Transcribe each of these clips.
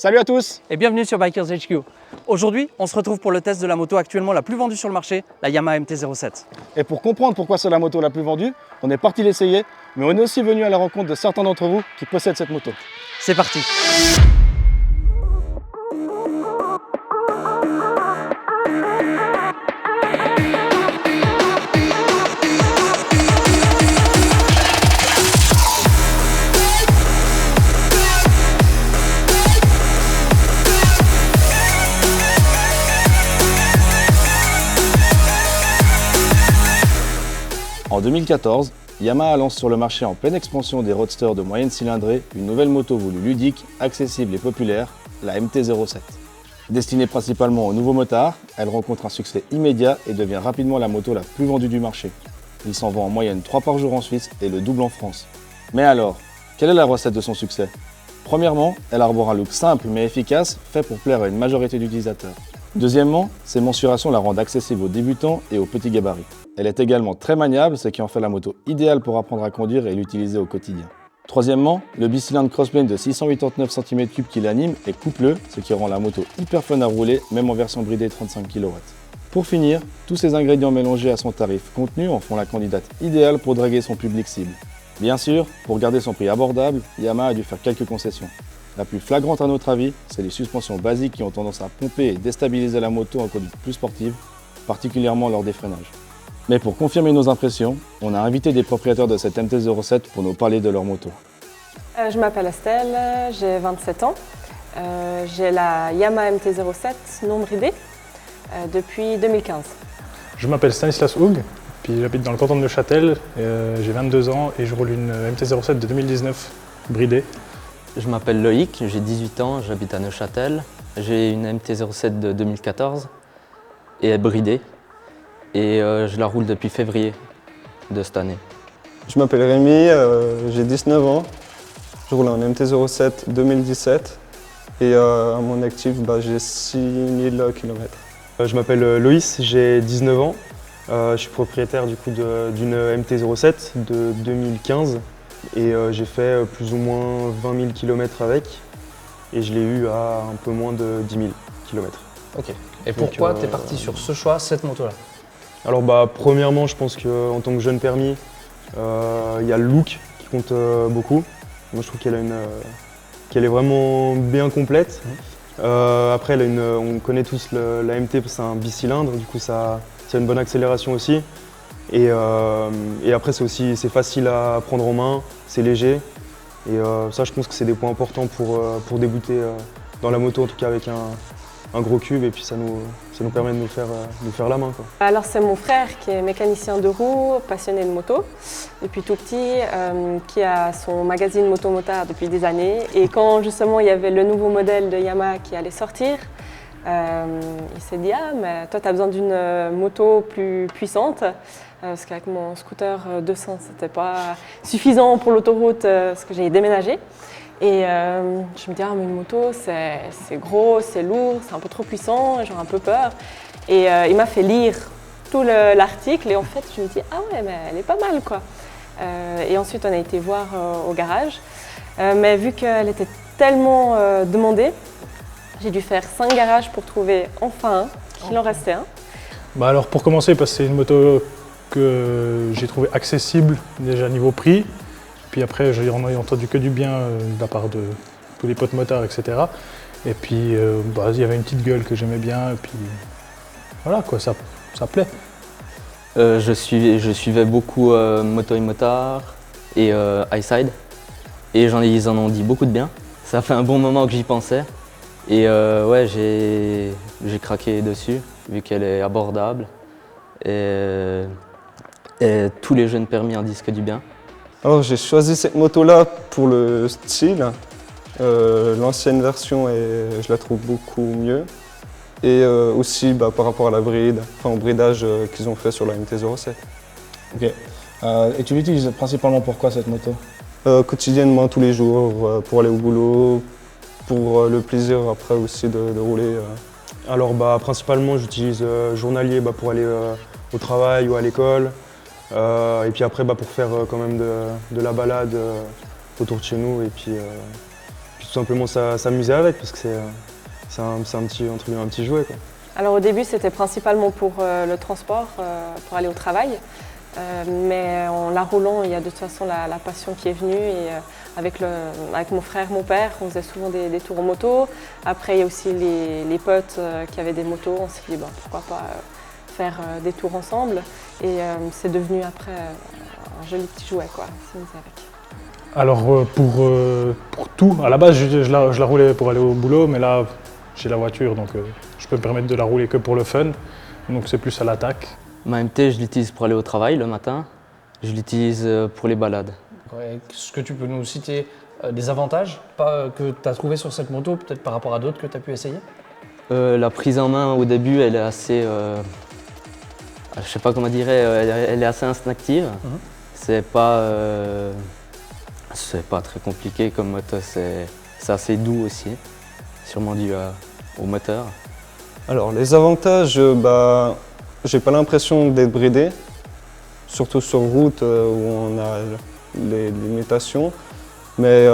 Salut à tous et bienvenue sur Bikers HQ. Aujourd'hui, on se retrouve pour le test de la moto actuellement la plus vendue sur le marché, la Yamaha MT-07. Et pour comprendre pourquoi c'est la moto la plus vendue, on est parti l'essayer, mais on est aussi venu à la rencontre de certains d'entre vous qui possèdent cette moto. C'est parti. En 2014, Yamaha lance sur le marché en pleine expansion des roadsters de moyenne cylindrée une nouvelle moto voulue ludique, accessible et populaire, la MT-07. Destinée principalement aux nouveaux motards, elle rencontre un succès immédiat et devient rapidement la moto la plus vendue du marché. Il s'en vend en moyenne 3 par jour en Suisse et le double en France. Mais alors, quelle est la recette de son succès? Premièrement, elle arbore un look simple mais efficace, fait pour plaire à une majorité d'utilisateurs. Deuxièmement, ses mensurations la rendent accessible aux débutants et aux petits gabarits. Elle est également très maniable, ce qui en fait la moto idéale pour apprendre à conduire et l'utiliser au quotidien. Troisièmement, le bicylindre crossplane de 689 cm3 qui l'anime est coupleux, ce qui rend la moto hyper fun à rouler, même en version bridée 35 kW. Pour finir, tous ces ingrédients mélangés à son tarif contenu en font la candidate idéale pour draguer son public cible. Bien sûr, pour garder son prix abordable, Yamaha a dû faire quelques concessions. La plus flagrante à notre avis, c'est les suspensions basiques qui ont tendance à pomper et déstabiliser la moto en conduite plus sportive, particulièrement lors des freinages. Mais pour confirmer nos impressions, on a invité des propriétaires de cette MT-07 pour nous parler de leur moto. Je m'appelle Estelle, j'ai 27 ans. J'ai la Yamaha MT-07 non bridée depuis 2015. Je m'appelle Stanislas Houg, puis j'habite dans le canton de Neuchâtel, j'ai 22 ans et je roule une MT-07 de 2019 bridée. Je m'appelle Loïc, j'ai 18 ans, j'habite à Neuchâtel. J'ai une MT-07 de 2014 et elle est bridée. Et je la roule depuis février de cette année. Je m'appelle Rémi, j'ai 19 ans. Je roule en MT-07 2017 et à mon actif, j'ai 6000 km. Je m'appelle Loïs, j'ai 19 ans. Je suis propriétaire d'une MT-07 de 2015 et j'ai fait plus ou moins 20 000 km avec et je l'ai eu à un peu moins de 10 000 km. Ok. Et pourquoi tu es parti sur ce choix, cette moto-là? Alors premièrement, je pense qu'en tant que jeune permis, il y a le look qui compte beaucoup. Moi je trouve qu'elle est vraiment bien complète. Après, on connaît tous la MT, c'est un bicylindre, du coup ça a une bonne accélération aussi. Et après c'est facile à prendre en main, c'est léger. Et ça je pense que c'est des points importants pour débuter dans la moto, en tout cas avec un gros cube, et puis ça nous permet de nous faire la main, quoi. Alors c'est mon frère qui est mécanicien de roues, passionné de moto depuis tout petit, qui a son magazine Moto Motard depuis des années. Et quand justement il y avait le nouveau modèle de Yamaha qui allait sortir, il s'est dit « Ah, mais toi tu as besoin d'une moto plus puissante ». Parce qu'avec mon scooter 200, c'était pas suffisant pour l'autoroute, parce que j'ai déménagé. Et je me dis, ah mais une moto, c'est gros, c'est lourd, c'est un peu trop puissant, j'aurais un peu peur. Et il m'a fait lire tout l'article et en fait, je me dis, ah ouais, mais elle est pas mal, quoi. Et ensuite, on a été voir au garage. Mais vu qu'elle était tellement demandée, j'ai dû faire 5 garages pour trouver enfin un, qu'il en restait un. Alors pour commencer, parce que c'est une moto que j'ai trouvé accessible déjà niveau prix. Puis après, j'en ai entendu que du bien de la part de tous les potes motards, etc. Et puis, il y avait une petite gueule que j'aimais bien. Et puis, voilà, quoi, ça plaît. Je suivais beaucoup Moto et Motard et Highside. Et ils en ont dit beaucoup de bien. Ça fait un bon moment que j'y pensais. Et ouais, j'ai craqué dessus, vu qu'elle est abordable. Et tous les jeunes permis en disent que du bien. Alors j'ai choisi cette moto-là pour le style. L'ancienne version, je la trouve beaucoup mieux. Et aussi par rapport à la au bridage qu'ils ont fait sur la MT-07. Ok. Et tu l'utilises principalement pourquoi cette moto? Quotidiennement, tous les jours, pour aller au boulot, pour le plaisir après aussi de rouler. Alors principalement, j'utilise journalier pour aller au travail ou à l'école. Et puis après pour faire quand même de la balade autour de chez nous et puis tout simplement s'amuser avec parce que c'est un petit jouet, quoi. Alors au début, c'était principalement pour le transport, pour aller au travail. Mais en la roulant, il y a de toute façon la passion qui est venue. Et avec mon frère, mon père, on faisait souvent des tours en moto. Après, il y a aussi les potes qui avaient des motos. On s'est dit pourquoi pas faire des tours ensemble. Et c'est devenu après un joli petit jouet, quoi, s'amuser avec. Alors pour tout, à la base je la roulais pour aller au boulot, mais là j'ai la voiture donc je peux me permettre de la rouler que pour le fun, donc c'est plus à l'attaque. Ma MT, je l'utilise pour aller au travail le matin, je l'utilise pour les balades. Ouais, est-ce que tu peux nous citer des avantages que tu as trouvé sur cette moto, peut-être par rapport à d'autres que tu as pu essayer? La prise en main au début, elle est assez, je sais pas comment dire, elle est assez instinctive. C'est pas très compliqué comme moto, c'est assez doux aussi, sûrement dû au moteur. Alors les avantages, j'ai pas l'impression d'être bridé, surtout sur route où on a les limitations. Mais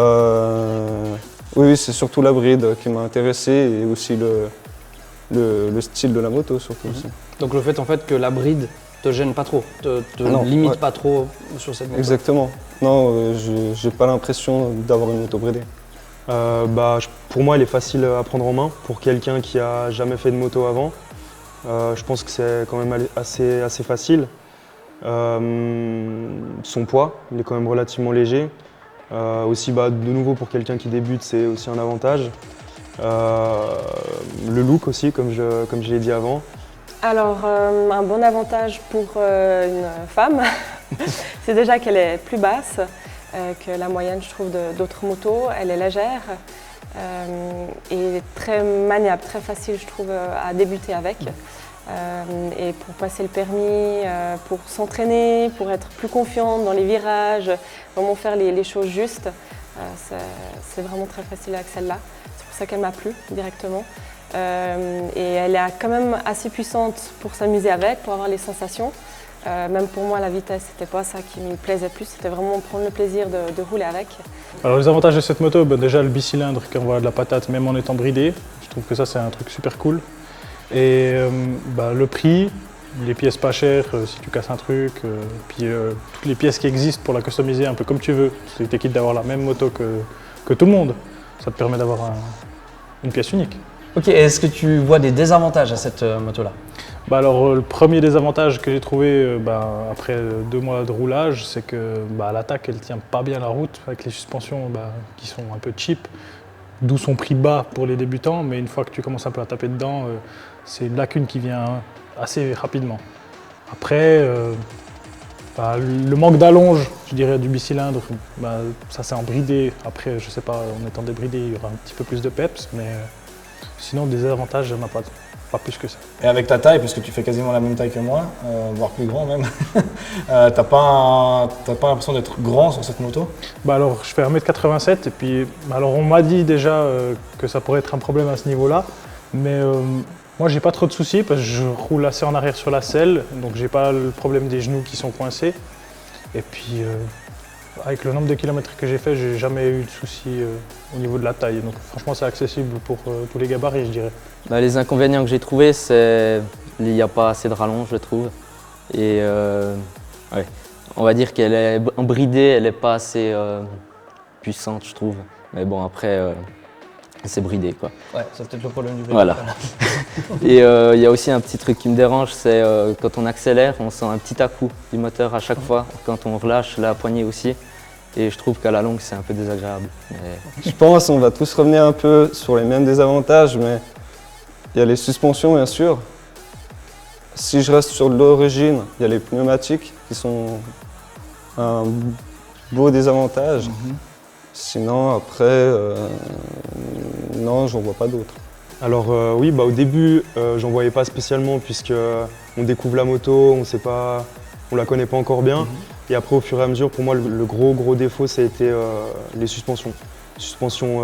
oui, c'est surtout la bride qui m'a intéressé et aussi le style de la moto surtout aussi. Donc le fait en fait que la bride te gêne pas trop, te limite pas trop sur cette moto. Exactement. Non, j'ai pas l'impression d'avoir une moto bridée. Pour moi, elle est facile à prendre en main pour quelqu'un qui a jamais fait de moto avant. Je pense que c'est quand même assez facile. Son poids, il est quand même relativement léger. Aussi, de nouveau, pour quelqu'un qui débute, c'est aussi un avantage. Le look aussi, comme je l'ai dit avant. Alors, un bon avantage pour une femme, c'est déjà qu'elle est plus basse que la moyenne, je trouve, d'autres motos. Elle est légère et très maniable, très facile, je trouve, à débuter avec. Et pour passer le permis, pour s'entraîner, pour être plus confiante dans les virages, vraiment faire les choses justes, c'est vraiment très facile avec celle-là. C'est pour ça qu'elle m'a plu directement. Et elle est quand même assez puissante pour s'amuser avec, pour avoir les sensations. Même pour moi, la vitesse, c'était pas ça qui me plaisait plus, c'était vraiment prendre le plaisir de rouler avec. Alors les avantages de cette moto, déjà le bicylindre qui envoie de la patate même en étant bridé, je trouve que ça c'est un truc super cool. Et le prix, les pièces pas chères si tu casses un truc, puis toutes les pièces qui existent pour la customiser un peu comme tu veux. Tu t'es quitte d'avoir la même moto que tout le monde, ça te permet d'avoir une pièce unique. Ok, est-ce que tu vois des désavantages à cette moto-là? Alors le premier désavantage que j'ai trouvé après 2 mois de roulage, c'est que à l'attaque elle tient pas bien la route avec les suspensions qui sont un peu cheap, d'où son prix bas pour les débutants, mais une fois que tu commences un peu à taper dedans, c'est une lacune qui vient assez rapidement. Après, le manque d'allonge, je dirais, du bicylindre, ça c'est en bridé. Après, je sais pas, en étant débridé, il y aura un petit peu plus de peps, mais sinon des avantages, il n'y en a pas plus que ça. Et avec ta taille, parce que tu fais quasiment la même taille que moi, voire plus grand même, t'as pas l'impression d'être grand sur cette moto? Alors je fais 1m87 et puis alors on m'a dit déjà que ça pourrait être un problème à ce niveau-là, mais moi j'ai pas trop de soucis parce que je roule assez en arrière sur la selle, donc j'ai pas le problème des genoux qui sont coincés. Et puis avec le nombre de kilomètres que j'ai fait, j'ai jamais eu de soucis au niveau de la taille. Donc franchement c'est accessible pour tous les gabarits, je dirais. Les inconvénients que j'ai trouvés, c'est qu'il n'y a pas assez de rallonge, je trouve. Et on va dire qu'elle est bridée, elle n'est pas assez puissante, je trouve. Mais bon, après, c'est bridé, quoi. Ouais, c'est peut-être le problème du vélo. Voilà. Et il y a aussi un petit truc qui me dérange, c'est quand on accélère, on sent un petit à-coup du moteur à chaque fois. Quand on relâche la poignée aussi. Et je trouve qu'à la longue, c'est un peu désagréable. Je pense qu'on va tous revenir un peu sur les mêmes désavantages, mais il y a les suspensions, bien sûr. Si je reste sur l'origine, il y a les pneumatiques qui sont un beau désavantage. Sinon, après, non, j'en vois pas d'autres. Alors oui, au début, j'en voyais pas spécialement puisque on découvre la moto, on la connaît pas encore bien. Et après, au fur et à mesure, pour moi, le gros défaut, ça a été les suspensions. Suspensions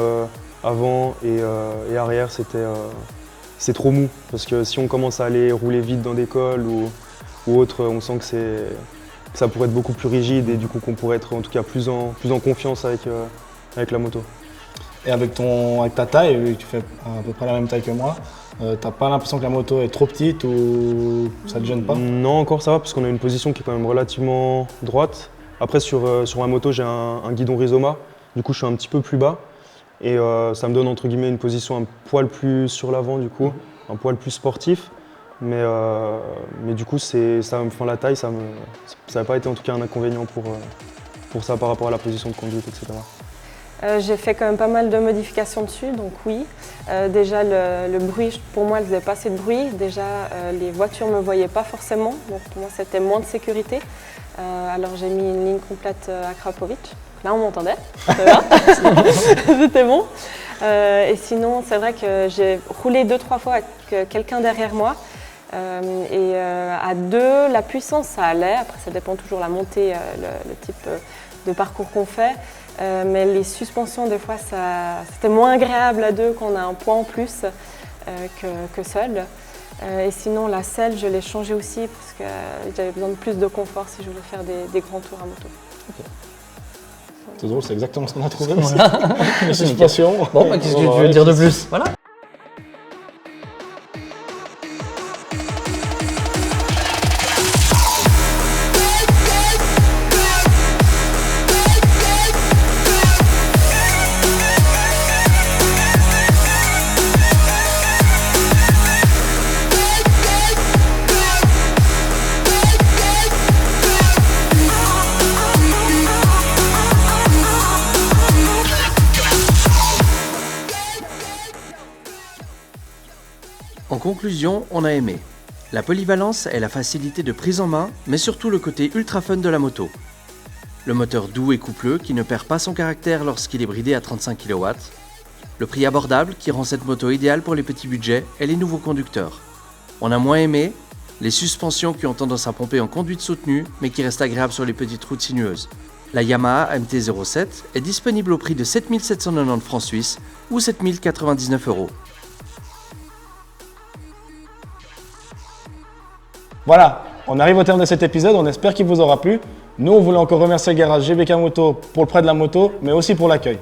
avant et arrière, c'est trop mou. Parce que si on commence à aller rouler vite dans des cols ou autre, on sent que ça pourrait être beaucoup plus rigide et du coup qu'on pourrait être en tout cas plus en confiance avec la moto. Et avec ta taille, tu fais à peu près la même taille que moi, t'as pas l'impression que la moto est trop petite ou ça te gêne pas? Non, encore ça va parce qu'on a une position qui est quand même relativement droite. Après sur ma moto j'ai un guidon Rizoma, du coup je suis un petit peu plus bas et ça me donne entre guillemets une position un poil plus sur l'avant du coup, un poil plus sportif. Mais du coup la taille ça n'a pas été en tout cas un inconvénient pour ça par rapport à la position de conduite, etc. J'ai fait quand même pas mal de modifications dessus, donc oui. Déjà le bruit, pour moi, elle faisait pas assez de bruit. Déjà, les voitures ne me voyaient pas forcément, donc pour moi, c'était moins de sécurité. Alors j'ai mis une ligne complète à Krapovic. Là, on m'entendait, ça va. C'était bon. Et sinon, c'est vrai que j'ai roulé 2-3 fois avec quelqu'un derrière moi. À deux, la puissance, ça allait. Après, ça dépend toujours de la montée, le type de parcours qu'on fait. Mais les suspensions, des fois, c'était moins agréable à deux quand on a un poids en plus que seul. Et sinon, la selle, je l'ai changée aussi parce que j'avais besoin de plus de confort si je voulais faire des grands tours à moto. Okay. C'est drôle, c'est exactement ce qu'on a trouvé aussi. Les suspensions. Bon, bah, qu'est-ce que tu veux dire de plus? Voilà. En conclusion, on a aimé la polyvalence et la facilité de prise en main, mais surtout le côté ultra fun de la moto. Le moteur doux et coupleux qui ne perd pas son caractère lorsqu'il est bridé à 35 kW. Le prix abordable qui rend cette moto idéale pour les petits budgets et les nouveaux conducteurs. On a moins aimé les suspensions qui ont tendance à pomper en conduite soutenue, mais qui restent agréables sur les petites routes sinueuses. La Yamaha MT-07 est disponible au prix de 7 790 francs suisses ou 7 099 €. Voilà, on arrive au terme de cet épisode, on espère qu'il vous aura plu. Nous, on voulait encore remercier le garage GBK Moto pour le prêt de la moto, mais aussi pour l'accueil.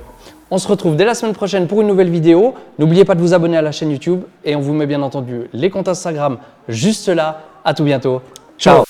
On se retrouve dès la semaine prochaine pour une nouvelle vidéo. N'oubliez pas de vous abonner à la chaîne YouTube et on vous met bien entendu les comptes Instagram juste là. À tout bientôt. Ciao.